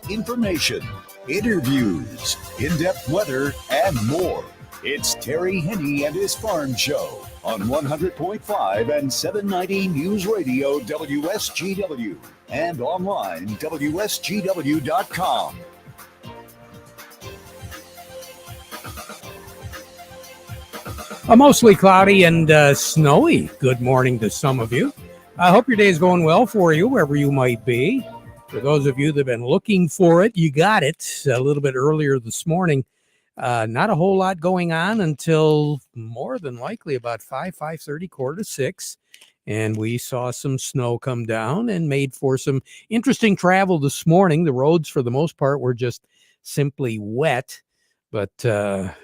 Information, interviews, in-depth weather, and more. It's Terry Henne and his Farm Show on 100.5 and 790 News Radio WSGW and online WSGW.com. Mostly cloudy and snowy. Good morning to some of you. I hope your day is going well for you, wherever you might be. For those of you that have been looking for it, you got it a little bit earlier this morning. Not a whole lot going on until more than likely about 5:30, 5:45. And we saw some snow come down and made for some interesting travel this morning. The roads, for the most part, were just simply wet. But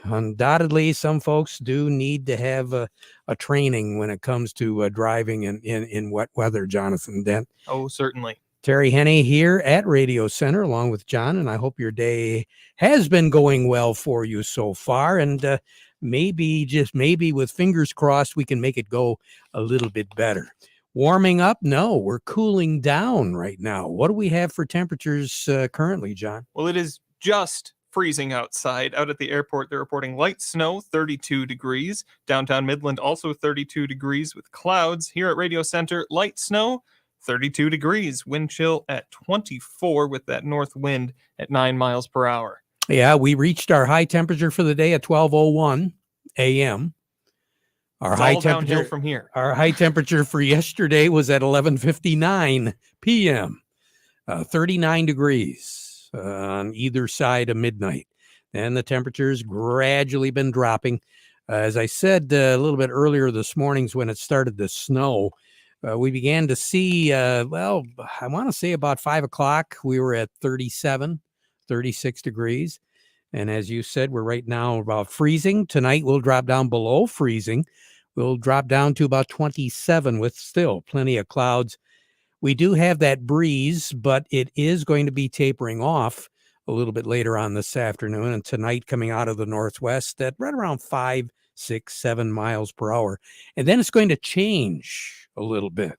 undoubtedly, some folks do need to have a training when it comes to driving in wet weather, Jonathan Dent. Oh, certainly. Terry Henne here at Radio Center along with John, and I hope your day has been going well for you so far. And maybe, just maybe with fingers crossed, we can make it go a little bit better. Warming up? No, we're cooling down right now. What do we have for temperatures currently, John? Well, it is just freezing outside. Out at the airport, they're reporting light snow, 32 degrees. Downtown Midland, also 32 degrees with clouds. Here at Radio Center, light snow, 32 degrees. Wind chill at 24 with that north wind at 9 miles per hour. Yeah, we reached our high temperature for the day at 12:01 a.m. Our It's high all temperature downhill from here. Our high temperature for yesterday was at 11:59 p.m. 39 degrees on either side of midnight. And the temperature's gradually been dropping. As I said a little bit earlier this morning when it started to snow, we began to see, I want to say about 5 o'clock, we were at 37, 36 degrees. And as you said, we're right now about freezing. Tonight we'll drop down below freezing. We'll drop down to about 27 with still plenty of clouds. We do have that breeze, but it is going to be tapering off a little bit later on this afternoon. And tonight coming out of the northwest at right around 5, 6, 7 miles per hour. And then it's going to change a little bit.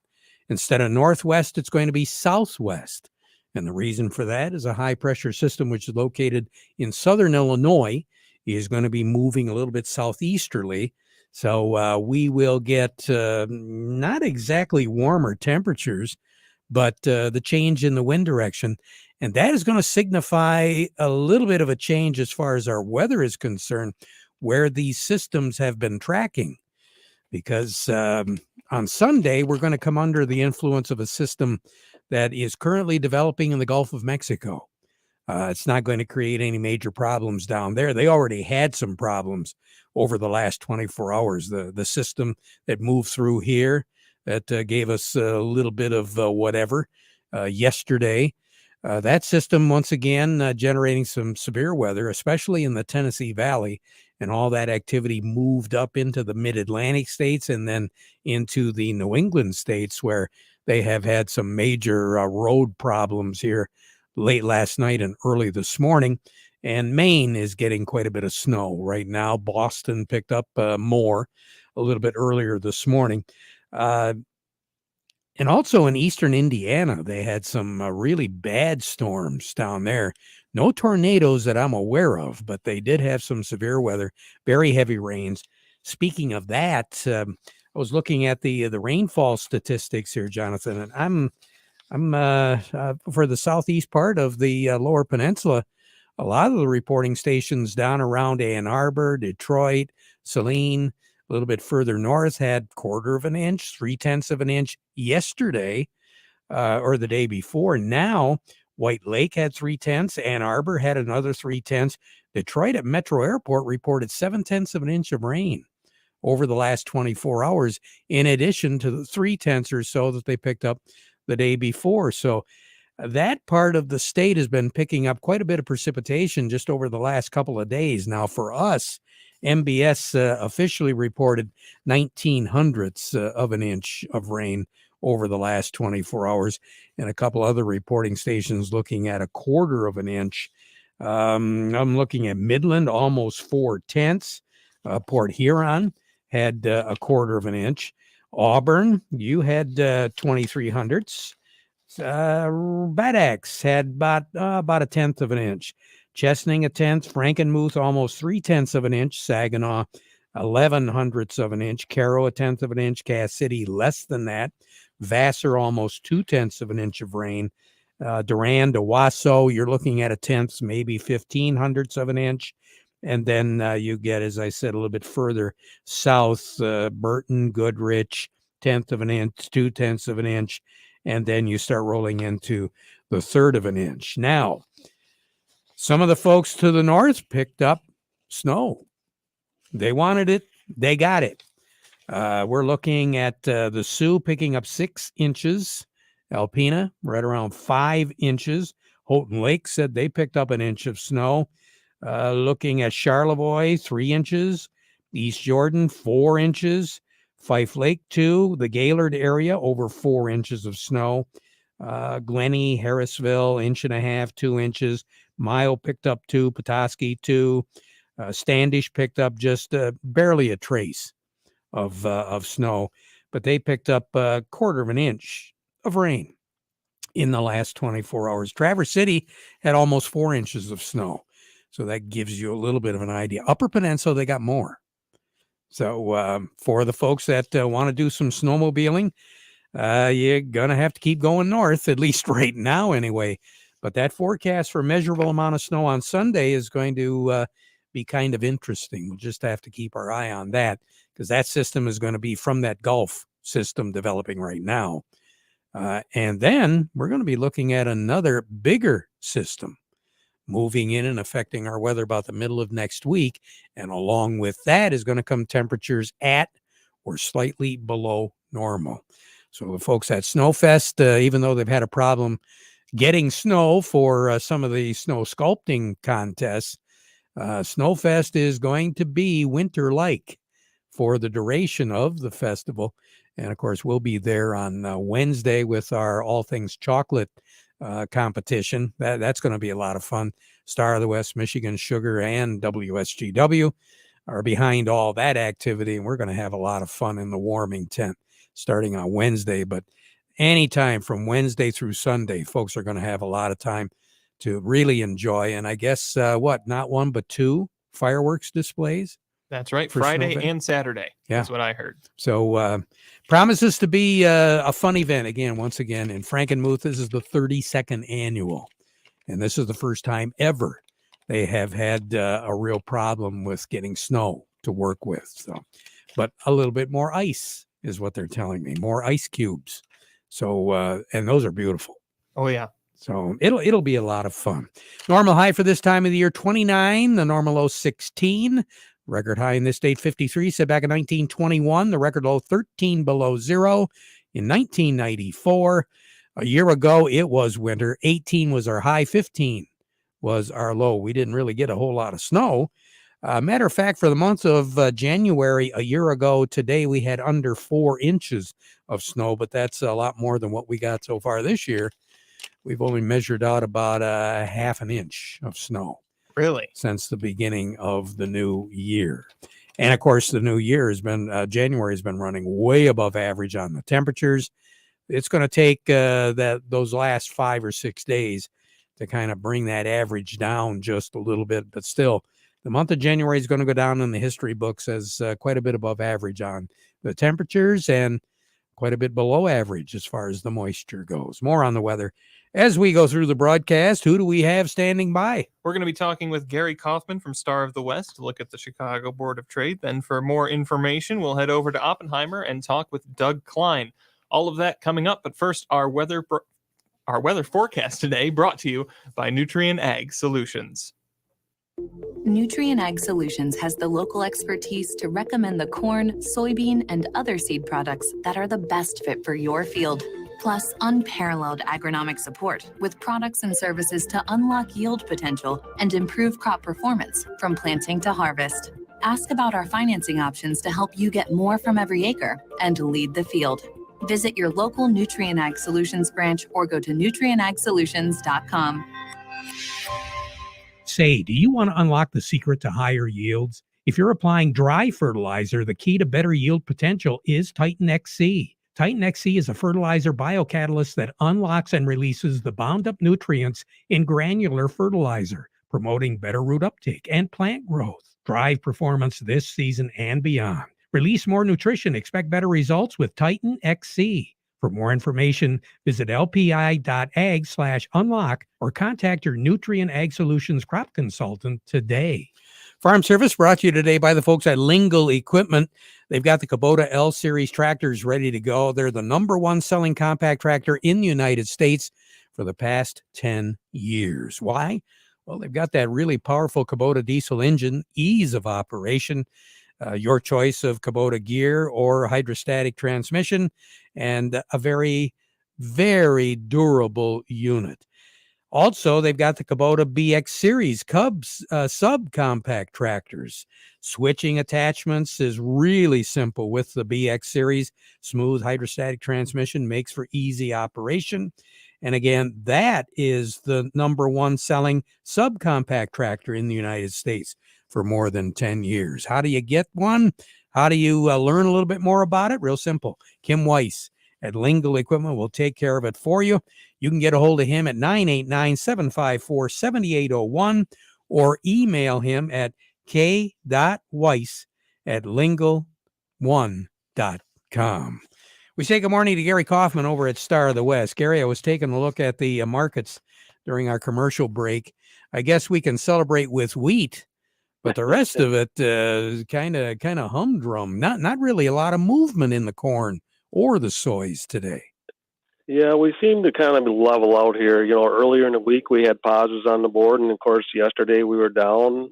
Instead of northwest, it's going to be southwest. And the reason for that is a high pressure system, which is located in southern Illinois, is going to be moving a little bit southeasterly. So we will get not exactly warmer temperatures, but the change in the wind direction. And that is going to signify a little bit of a change as far as our weather is concerned, where these systems have been tracking. Because on Sunday, we're going to come under the influence of a system that is currently developing in the Gulf of Mexico. It's not going to create any major problems down there. They already had some problems over the last 24 hours. The system that moved through here that gave us a little bit of whatever yesterday. That system, once again, generating some severe weather, especially in the Tennessee Valley. And all that activity moved up into the mid-Atlantic states and then into the New England states, where they have had some major road problems here late last night and early this morning. And Maine is getting quite a bit of snow right now. Boston picked up more a little bit earlier this morning. And also in eastern Indiana, they had some really bad storms down there. No tornadoes that I'm aware of, but they did have some severe weather, very heavy rains. Speaking of that, I was looking at the rainfall statistics here, Jonathan, and I'm for the southeast part of the Lower Peninsula. A lot of the reporting stations down around Ann Arbor, Detroit, Saline, a little bit further north had 1/4 of an inch, 3/10 of an inch yesterday or the day before. Now, White Lake had 3/10. Ann Arbor had another 3/10. Detroit at Metro Airport reported 7/10 of an inch of rain over the last 24 hours, in addition to the 3/10 or so that they picked up the day before. So that part of the state has been picking up quite a bit of precipitation just over the last couple of days. Now, for us, MBS officially reported 19/100ths of an inch of rain over the last 24 hours, and a couple other reporting stations looking at 1/4 of an inch. I'm looking at Midland, almost 4/10. Port Huron had 1/4 of an inch. Auburn, you had 23/100ths. Bad Axe had about a tenth of an inch. Chesaning a tenth. Frankenmuth almost 3/10 of an inch. Saginaw 11/100ths of an inch. Caro a tenth of an inch. Cass City less than that. Vassar almost 2/10 of an inch of rain. Durand to Wasso, you're looking at a tenth, maybe 15/100ths of an inch. And then you get, as I said, a little bit further south, Burton, Goodrich, 1/10 of an inch, 2/10 of an inch. And then you start rolling into the 1/3 of an inch. Now, some of the folks to the north picked up snow. They wanted it. They got it. We're looking at the Sioux picking up 6 inches. Alpena, right around 5 inches. Houghton Lake said they picked up an inch of snow. Looking at Charlevoix, 3 inches. East Jordan, 4 inches. Fife Lake, 2. The Gaylord area, over 4 inches of snow. Glenny, Harrisville, 1.5 inches, 2 inches. Mile picked up 2. Petoskey, 2. Standish picked up just barely a trace of snow, but they picked up 1/4 of an inch of rain in the last 24 hours. Traverse City had almost 4 inches of snow. So that gives you a little bit of an idea. Upper Peninsula, they got more. So for the folks that want to do some snowmobiling, you're going to have to keep going north, at least right now anyway. But that forecast for a measurable amount of snow on Sunday is going to be kind of interesting. We'll just have to keep our eye on that because that system is going to be from that Gulf system developing right now. And then we're going to be looking at another bigger system moving in and affecting our weather about the middle of next week. And along with that is going to come temperatures at or slightly below normal. So the folks at Snowfest, even though they've had a problem getting snow for some of the snow sculpting contests, Snowfest is going to be winter-like for the duration of the festival. And, of course, we'll be there on Wednesday with our All Things Chocolate competition. That's going to be a lot of fun. Star of the West, Michigan Sugar, and WSGW are behind all that activity, and we're going to have a lot of fun in the warming tent starting on Wednesday. But anytime from Wednesday through Sunday, folks are going to have a lot of time to really enjoy. And I guess, not 1 but 2 fireworks displays. That's right. Friday and Saturday. Yeah. That's what I heard. So promises to be a fun event again, once again, in Frankenmuth. This is the 32nd annual. And this is the first time ever they have had a real problem with getting snow to work with. So, but a little bit more ice is what they're telling me. More ice cubes. So, and those are beautiful. Oh, yeah. So it'll be a lot of fun. Normal high for this time of the year, 29. The normal low, 16. Record high in this date, 53, set back in 1921. The record low, 13 below zero in 1994. A year ago, it was winter. 18 was our high. 15 was our low. We didn't really get a whole lot of snow. Matter of fact, for the month of January, a year ago today, we had under 4 inches of snow, but that's a lot more than what we got so far this year. We've only measured out about a 1/2 inch of snow. Really? Since the beginning of the new year. And of course, the new year has been, January has been running way above average on the temperatures. It's going to take those last 5 or 6 days to kind of bring that average down just a little bit. But still, the month of January is going to go down in the history books as quite a bit above average on the temperatures and quite a bit below average as far as the moisture goes. More on the weather as we go through the broadcast. Who do we have standing by? We're going to be talking with Gary Kaufman from Star of the West to look at the Chicago Board of Trade. Then for more information, we'll head over to Oppenheimer and talk with Doug Klein. All of that coming up, but first, our weather forecast today brought to you by Nutrien Ag Solutions. Nutrien Ag Solutions has the local expertise to recommend the corn, soybean, and other seed products that are the best fit for your field. Plus, unparalleled agronomic support with products and services to unlock yield potential and improve crop performance from planting to harvest. Ask about our financing options to help you get more from every acre and lead the field. Visit your local Nutrien Ag Solutions branch or go to nutrienagsolutions.com. Say, do you want to unlock the secret to higher yields? If you're applying dry fertilizer, the key to better yield potential is Titan XC. Titan XC is a fertilizer biocatalyst that unlocks and releases the bound-up nutrients in granular fertilizer, promoting better root uptake and plant growth. Drive performance this season and beyond. Release more nutrition. Expect better results with Titan XC. For more information, visit lpi.ag/unlock or contact your Nutrient Ag Solutions crop consultant today. Farm Service brought to you today by the folks at Lingle Equipment. They've got the Kubota L-Series tractors ready to go. They're the #1 selling compact tractor in the United States for the past 10 years. Why? Well, they've got that really powerful Kubota diesel engine, ease of operation, your choice of Kubota gear or hydrostatic transmission, and a very, very durable unit. Also, they've got the Kubota BX Series Cubs subcompact tractors. Switching attachments is really simple with the BX Series. Smooth hydrostatic transmission makes for easy operation. And again, that is the #1 selling subcompact tractor in the United States for more than 10 years. How do you get one? How do you learn a little bit more about it? Real simple. Kim Weiss at Lingle Equipment will take care of it for you. You can get a hold of him at 989-754-7801 or email him at k.weiss@lingle1.com. We say good morning to Gary Kaufman over at Star of the West. Gary, I was taking a look at the markets during our commercial break. I guess we can celebrate with wheat, but the rest of it is kind of humdrum. Not really a lot of movement in the corn or the soys today. Yeah, we seem to kind of level out here. Earlier in the week we had pauses on the board, and of course yesterday we were down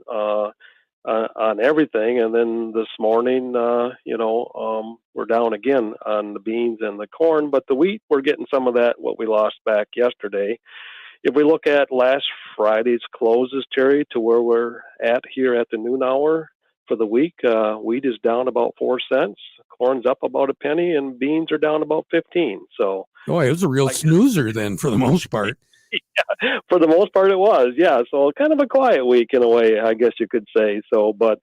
on everything, and then this morning, we're down again on the beans and the corn. But the wheat, we're getting some of that what we lost back yesterday. If we look at last Friday's closes, Terry, to where we're at here at the noon hour for the week, wheat is down about 4 cents, corn's up about a penny, and beans are down about 15. So, boy, it was a real snoozer then for the most part. Yeah, for the most part it was, yeah. So kind of a quiet week in a way, I guess you could say. So, but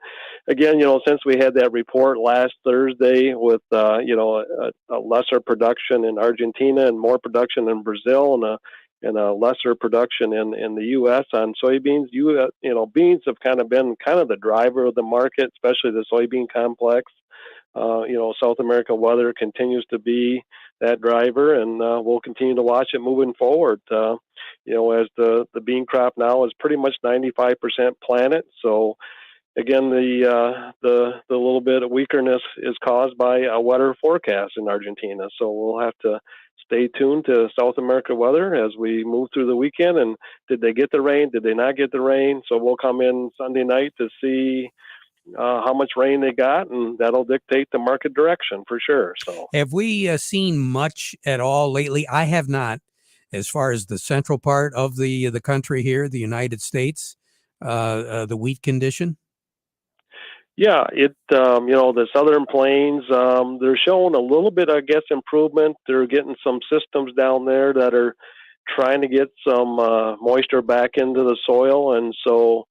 again, since we had that report last Thursday with, a lesser production in Argentina and more production in Brazil and a lesser production in the U.S. on soybeans, beans have kind of been kind of the driver of the market, especially the soybean complex. South American weather continues to be that driver, and we'll continue to watch it moving forward. As the bean crop now is pretty much 95% planted. So again, the little bit of weakness is caused by a wetter forecast in Argentina. So we'll have to stay tuned to South America weather as we move through the weekend. And did they get the rain? Did they not get the rain? So we'll come in Sunday night to see how much rain they got, and that'll dictate the market direction for sure. So, have we seen much at all lately? I have not, as far as the central part of the country here, the United States, the wheat condition. Yeah, the Southern Plains, they're showing a little bit, I guess, improvement. They're getting some systems down there that are trying to get some moisture back into the soil, and so.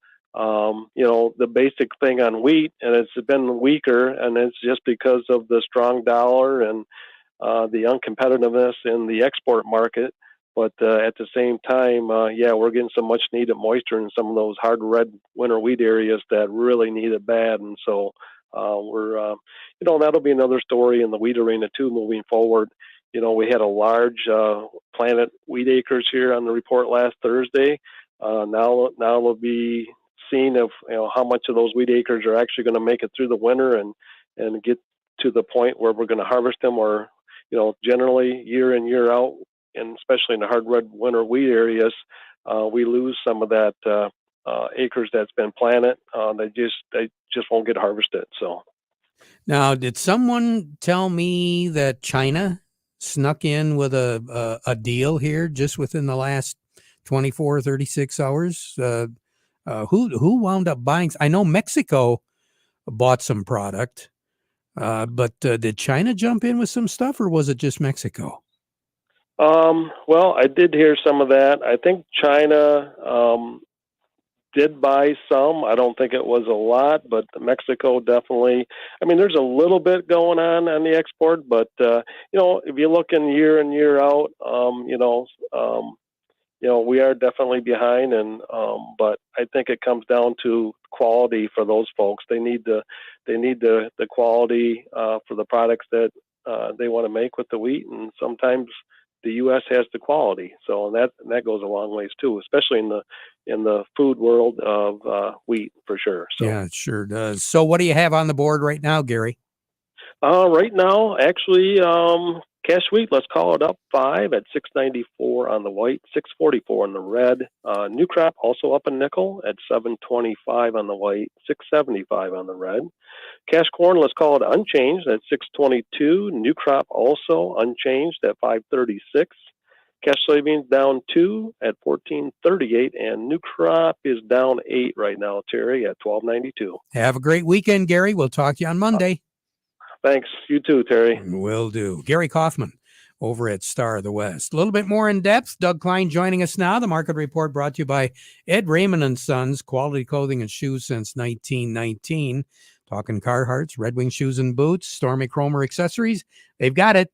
The basic thing on wheat, and it's been weaker, and it's just because of the strong dollar and the uncompetitiveness in the export market. But at the same time, we're getting some much needed moisture in some of those hard red winter wheat areas that really need it bad. And so that'll be another story in the wheat arena too moving forward. We had a large planted wheat acres here on the report last Thursday. Now it'll be seen of how much of those wheat acres are actually going to make it through the winter and get to the point where we're going to harvest them, or generally year in year out, and especially in the hard red winter wheat areas, we lose some of that acres that's been planted. They just won't get harvested. So now, did someone tell me that China snuck in with a deal here just within the last 24 or 36 hours? Who wound up buying? I know Mexico bought some product, but did China jump in with some stuff, or was it just Mexico? Well, I did hear some of that. I think China did buy some. I don't think it was a lot, but Mexico definitely. I mean, there's a little bit going on the export, but if you look in year in year out, we are definitely behind, and but I think it comes down to quality for those folks. They need the quality for the products that they want to make with the wheat, and sometimes the U.S. has the quality. So that goes a long ways too, especially in the food world of wheat for sure. So. Yeah, it sure does. So what do you have on the board right now, Gary? Right now, actually, cash wheat, let's call it up 5 at 694 on the white, 644 on the red. New crop also up a nickel at 725 on the white, 675 on the red. Cash corn, let's call it unchanged at 622. New crop also unchanged at 536. Cash soybeans down 2 at 1438, and new crop is down 8 right now, Terry, at 1292. Have a great weekend, Gary. We'll talk to you on Monday. Thanks. You too, Terry. Will do. Gary Kaufman over at Star of the West. A little bit more in depth. Doug Klein joining us now. The Market Report brought to you by Ed Raymond and Sons, quality clothing and shoes since 1919. Talking Carhartts, Red Wing shoes and boots, Stormy Cromer accessories. They've got it.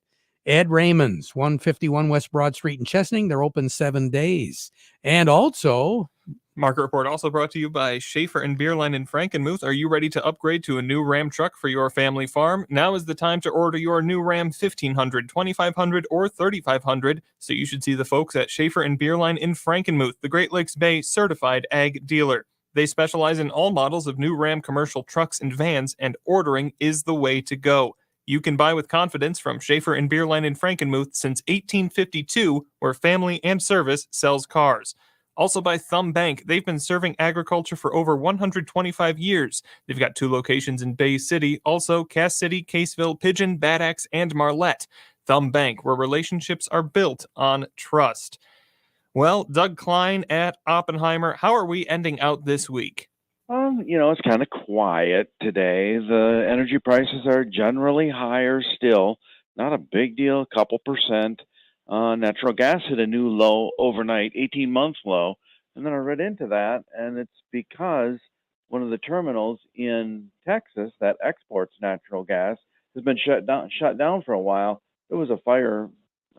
Ed Raymond's, 151 West Broad Street in Chesaning. They're open 7 days. And also, Market Report also brought to you by Schaefer and Beerline in Frankenmuth. Are you ready to upgrade to a new Ram truck for your family farm? Now is the time to order your new Ram 1500, 2500, or 3500. So you should see the folks at Schaefer and Beerline in Frankenmuth, the Great Lakes Bay certified ag dealer. They specialize in all models of new Ram commercial trucks and vans, and ordering is the way to go. You can buy with confidence from Schaefer and Beerline in Frankenmuth since 1852, where family and service sells cars. Also by Thumb Bank. They've been serving agriculture for over 125 years. They've got 2 locations in Bay City, also Cass City, Caseville, Pigeon, Bad Axe, and Marlette. Thumb Bank, where relationships are built on trust. Well, Doug Klein at Oppenheimer, how are we ending out this week? It's kind of quiet today. The energy prices are generally higher still. Not a big deal, a couple percent. Natural gas hit a new low overnight, 18-month low. And then I read into that, and it's because one of the terminals in Texas that exports natural gas has been shut down for a while. There was a fire,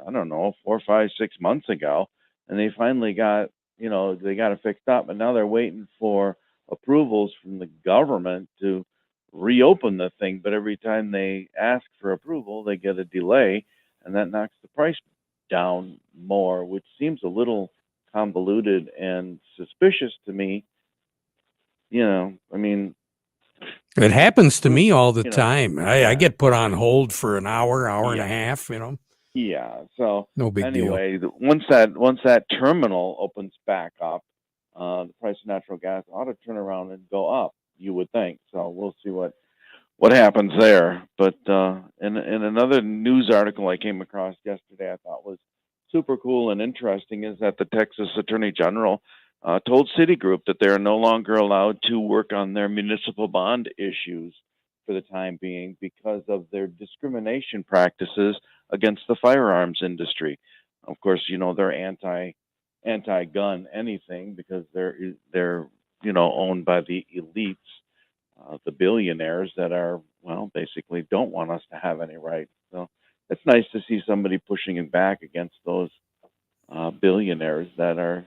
I don't know, 4, 5, 6 months ago, and they finally got, they got it fixed up, and now they're waiting for approvals from the government to reopen the thing. But every time they ask for approval, they get a delay, and that knocks the price down more, which seems a little convoluted and suspicious to me. It happens to me all the time. I get put on hold for an hour and a half, Yeah. So no big deal. anyway, once that terminal opens back up, the price of natural gas ought to turn around and go up, you would think. So we'll see what happens there. But in another news article I came across yesterday I thought was super cool and interesting is that the Texas Attorney General told Citigroup that they are no longer allowed to work on their municipal bond issues for the time being because of their discrimination practices against the firearms industry. Of course, they're anti-gun anything because they're owned by the elites, the billionaires that are basically don't want us to have any rights. So it's nice to see somebody pushing it back against those billionaires that are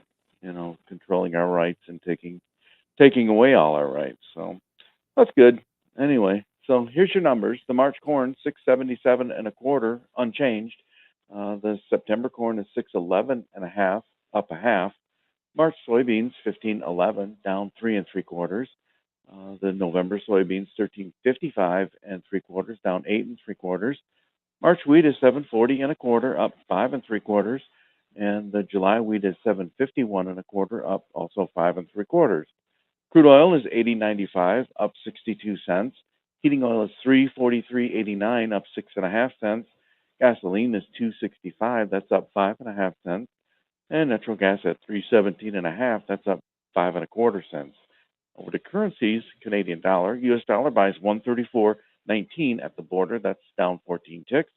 controlling our rights and taking away all our rights. So that's good. Anyway, so here's your numbers. The March corn 677 and a quarter unchanged. The September corn is 611 and a half, up a half. March soybeans 1511, down 3 3/4. The November soybeans 1355 and 3/4, down 8 3/4. March wheat is 740 and a quarter, up 5 3/4, and the July wheat is 751 and a quarter, up also 5 3/4. Crude oil is 80.95, up 62 cents. Heating oil is 343.89, up 6.5 cents. Gasoline is 265, that's up 5.5 cents. And natural gas at 317.5, that's up 5 1/4 cents. Over to currencies, Canadian dollar, U.S. dollar buys 134.19 at the border, that's down 14 ticks.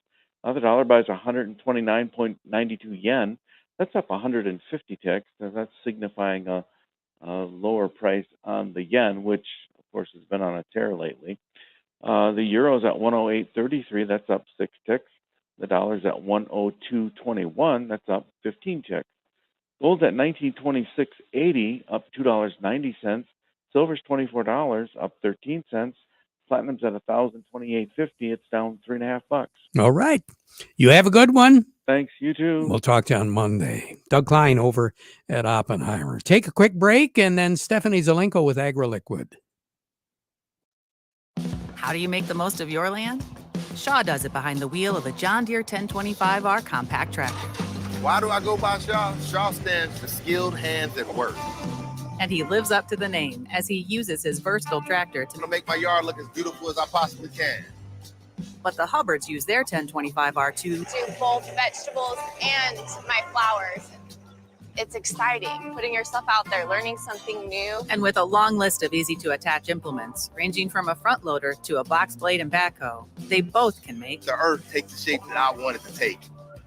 The dollar buys 129.92 yen, that's up 150 ticks. That's signifying a lower price on the yen, which of course has been on a tear lately. The euro's at 108.33. That's up 6 ticks. The dollar's at 102.21. That's up 15 ticks. Gold's at 1926.80, up $2.90. Silver's $24, up 13 cents. Platinum's at 1,028.50. It's down $3.50. All right. You have a good one. Thanks. You too. We'll talk to you on Monday. Doug Klein over at Oppenheimer. Take a quick break, and then Stephanie Zelenko with AgriLiquid. How do you make the most of your land? Shaw does it behind the wheel of a John Deere 1025R compact tractor. Why do I go by Shaw? Shaw stands for skilled hands at work. And he lives up to the name as he uses his versatile tractor To make my yard look as beautiful as I possibly can. But the Hubbards use their 1025R to do both vegetables and my flowers. It's exciting, putting yourself out there, learning something new. And with a long list of easy-to-attach implements, ranging from a front loader to a box blade and backhoe, they both can make the earth take the shape that I want it to take.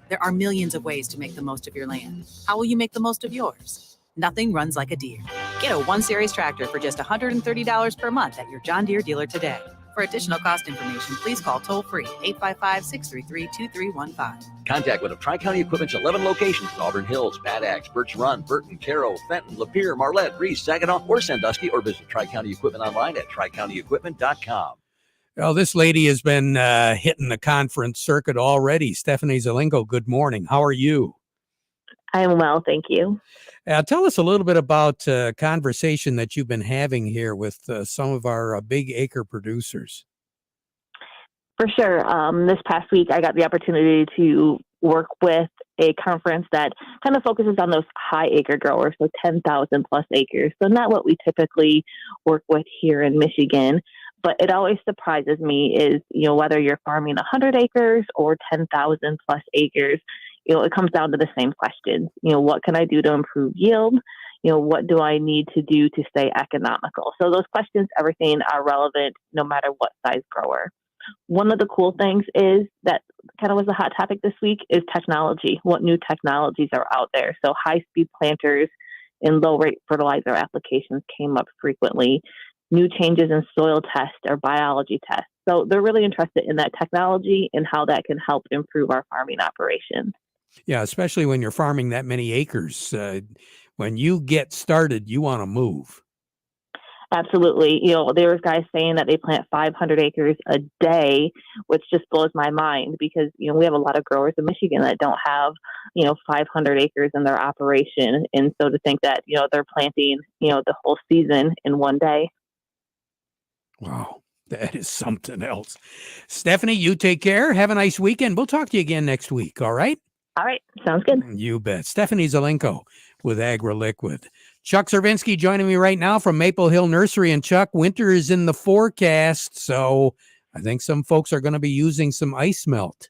There are millions of ways to make the most of your land. How will you make the most of yours? Nothing runs like a Deere. Get a 1-Series tractor for just $130 per month at your John Deere dealer today. For additional cost information, please call toll-free 855-633-2315. Contact one of Tri-County Equipment's 11 locations in Auburn Hills, Bad Axe, Birch Run, Burton, Carroll, Fenton, Lapeer, Marlette, Reese, Saginaw, or Sandusky, or visit Tri-County Equipment online at tricountyequipment.com. Well, this lady has been hitting the conference circuit already. Stephanie Zelenko, good morning. How are you? I'm well, thank you. Tell us a little bit about a conversation that you've been having here with some of our big acre producers. For sure. This past week, I got the opportunity to work with a conference that kind of focuses on those high acre growers, so 10,000 plus acres. So not what we typically work with here in Michigan, but it always surprises me is, whether you're farming 100 acres or 10,000 plus acres, it comes down to the same questions. What can I do to improve yield? What do I need to do to stay economical? So those questions, everything are relevant no matter what size grower. One of the cool things is that kind of was a hot topic this week is technology. What new technologies are out there? So high-speed planters and low-rate fertilizer applications came up frequently. New changes in soil tests or biology tests. So they're really interested in that technology and how that can help improve our farming operations. Yeah, especially when you're farming that many acres. When you get started, you want to move. Absolutely. There was guys saying that they plant 500 acres a day, which just blows my mind because, we have a lot of growers in Michigan that don't have, 500 acres in their operation. And so to think that, they're planting, the whole season in one day. Wow, that is something else. Stephanie, you take care. Have a nice weekend. We'll talk to you again next week. All right? All right. Sounds good. You bet. Stephanie Zelenko with AgriLiquid. Chuck Cervinsky joining me right now from Maple Hill Nursery. And Chuck, winter is in the forecast, so I think some folks are going to be using some ice melt.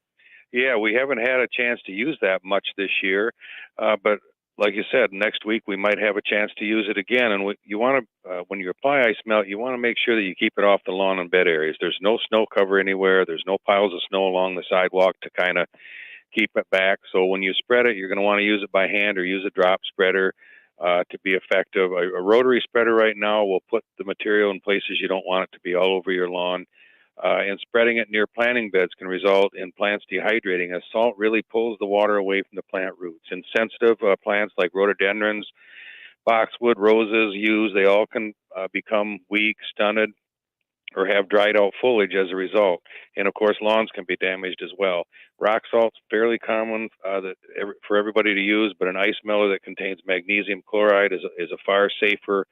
Yeah, we haven't had a chance to use that much this year, but like you said, next week we might have a chance to use it again. And you want to, when you apply ice melt, you want to make sure that you keep it off the lawn and bed areas. There's no snow cover anywhere. There's no piles of snow along the sidewalk to kind of keep it back. So when you spread it, you're going to want to use it by hand or use a drop spreader to be effective. A rotary spreader right now will put the material in places you don't want it to be all over your lawn. And spreading it near planting beds can result in plants dehydrating as salt really pulls the water away from the plant roots. And sensitive plants like rhododendrons, boxwood, roses, yews, they all can become weak, stunted, or have dried out foliage as a result. And of course, lawns can be damaged as well. Rock salt's fairly common for everybody to use, but an ice melter that contains magnesium chloride is a far safer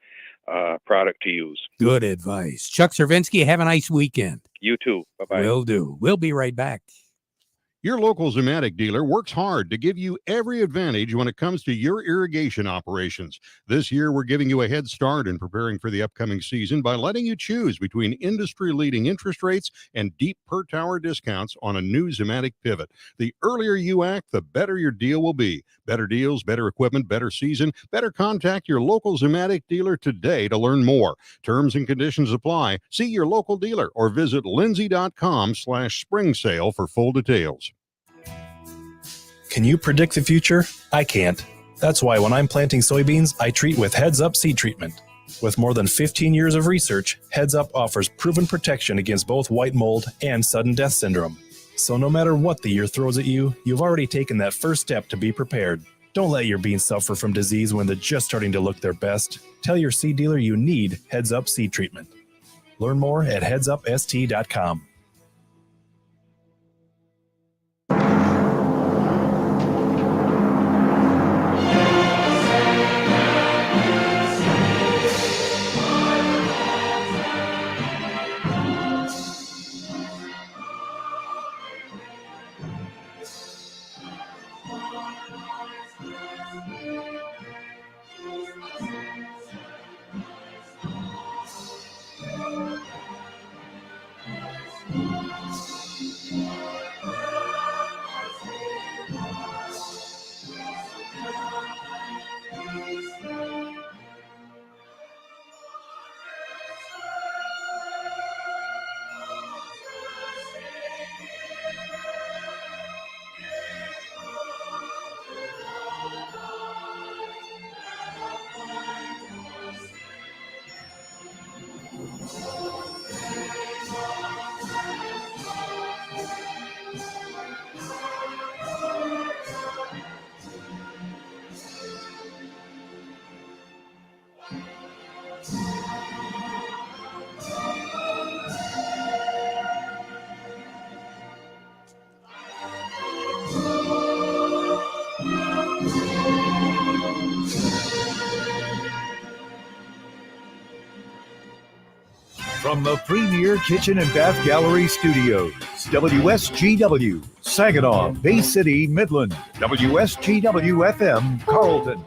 product to use. Good advice. Chuck Cervinsky, have a nice weekend. You too. Bye-bye. Will do. We'll be right back. Your local Zematic dealer works hard to give you every advantage when it comes to your irrigation operations. This year, we're giving you a head start in preparing for the upcoming season by letting you choose between industry-leading interest rates and deep per-tower discounts on a new Zematic pivot. The earlier you act, the better your deal will be. Better deals, better equipment, better season. Better contact your local Zematic dealer today to learn more. Terms and conditions apply. See your local dealer or visit lindsay.com/spring sale for full details. Can you predict the future? I can't. That's why when I'm planting soybeans, I treat with Heads Up seed treatment. With more than 15 years of research, Heads Up offers proven protection against both white mold and sudden death syndrome. So no matter what the year throws at you, you've already taken that first step to be prepared. Don't let your beans suffer from disease when they're just starting to look their best. Tell your seed dealer you need Heads Up seed treatment. Learn more at headsupst.com. From the Premier Kitchen and Bath Gallery Studios, WSGW, Saginaw, Bay City, Midland, WSGW FM, Carlton.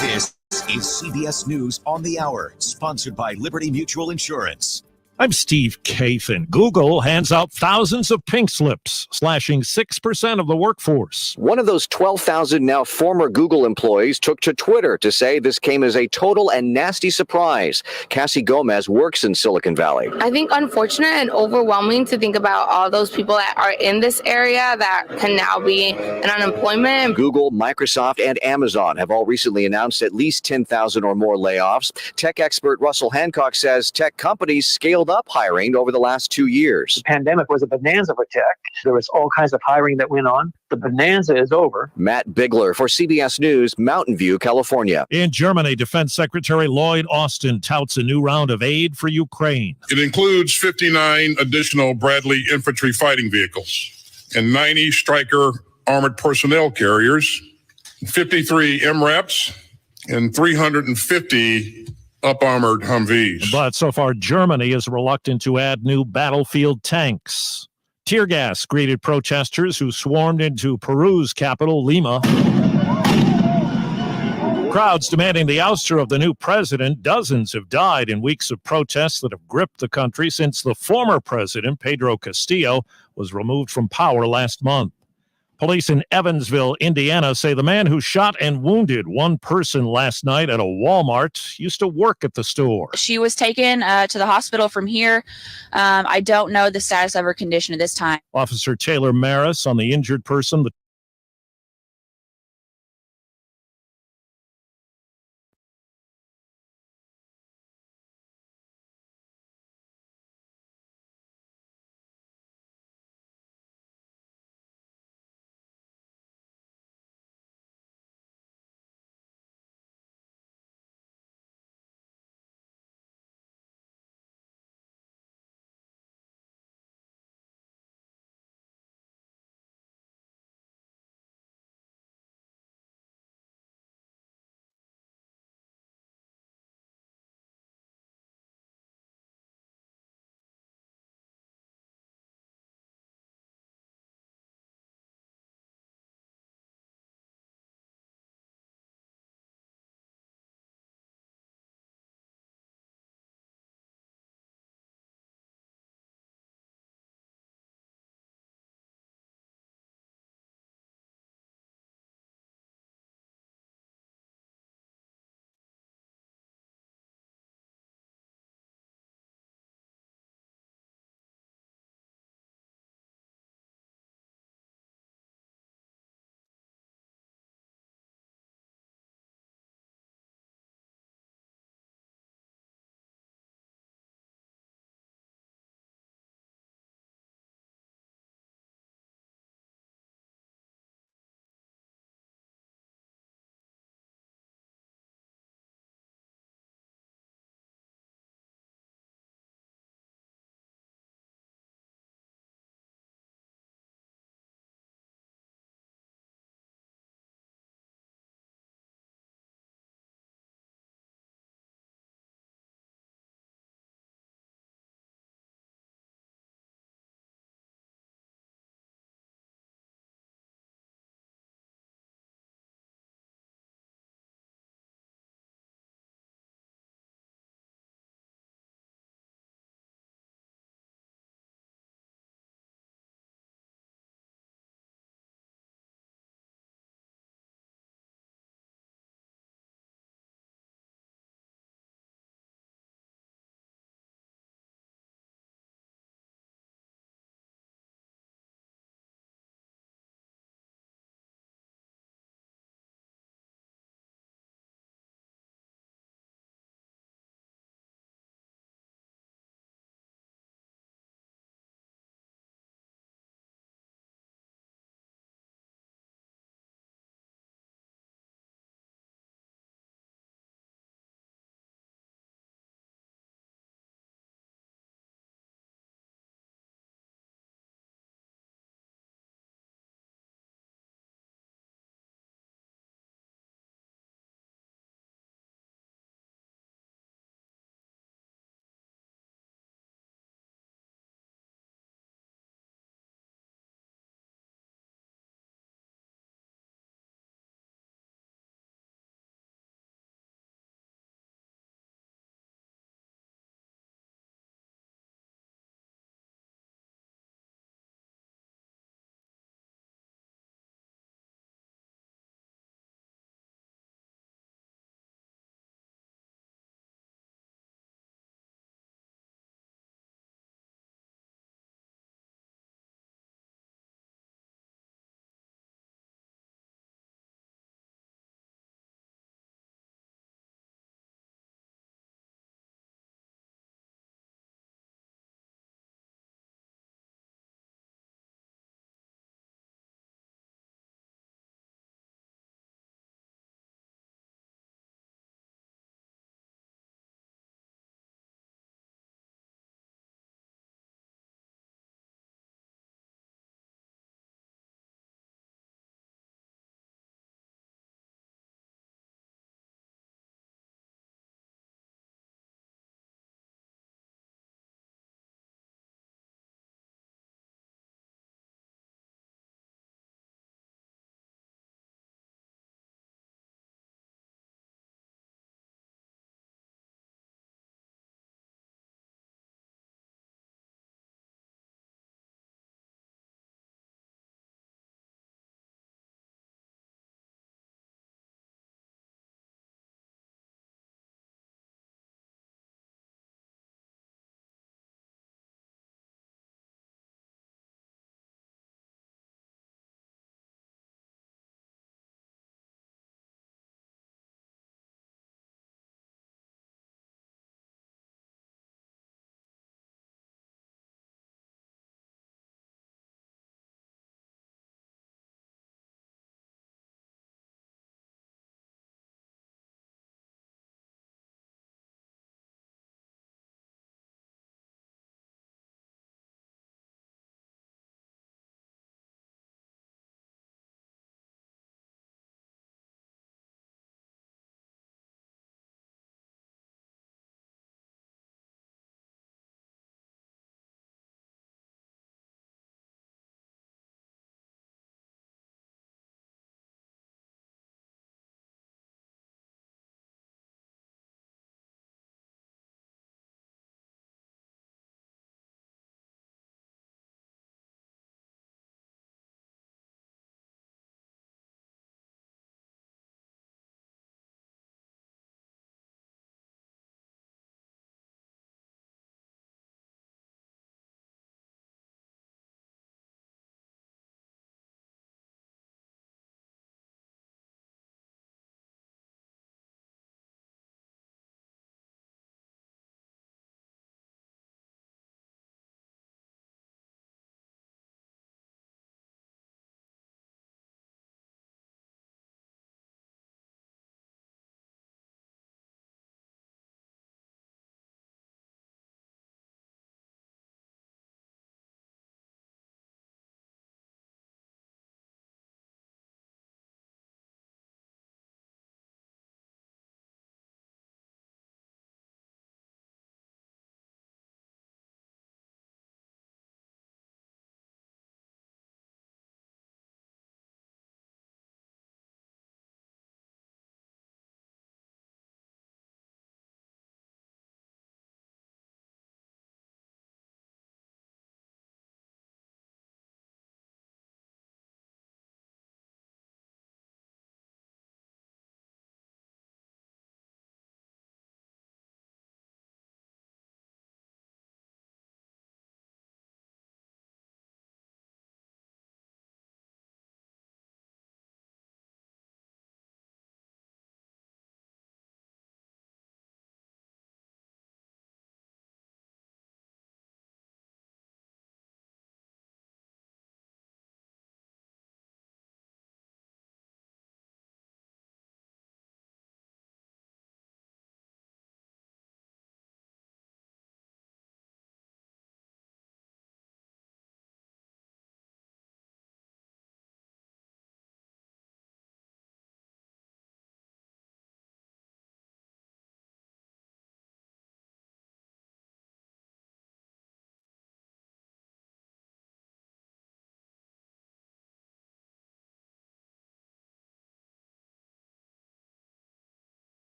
This is CBS News on the Hour, sponsored by Liberty Mutual Insurance. I'm Steve Kathan. Google hands out thousands of pink slips, slashing 6% of the workforce. One of those 12,000 now former Google employees took to Twitter to say this came as a total and nasty surprise. Cassie Gomez works in Silicon Valley. I think unfortunate and overwhelming to think about all those people that are in this area that can now be in unemployment. Google, Microsoft, and Amazon have all recently announced at least 10,000 or more layoffs. Tech expert Russell Hancock says tech companies scaled up hiring over the last 2 years. The pandemic was a bonanza for tech. There was all kinds of hiring that went on. The bonanza is over. Matt Bigler for CBS News, Mountain View, California. In Germany, Defense Secretary Lloyd Austin touts a new round of aid for Ukraine. It includes 59 additional Bradley infantry fighting vehicles and 90 Stryker armored personnel carriers, 53 MRAPs, and 350 up-armored Humvees. But so far, Germany is reluctant to add new battlefield tanks. Tear gas greeted protesters who swarmed into Peru's capital, Lima. Crowds demanding the ouster of the new president. Dozens have died in weeks of protests that have gripped the country since the former president, Pedro Castillo, was removed from power last month. Police in Evansville, Indiana, say the man who shot and wounded one person last night at a Walmart used to work at the store. She was taken to the hospital from here. I don't know the status of her condition at this time. Officer Taylor Maris on the injured person. The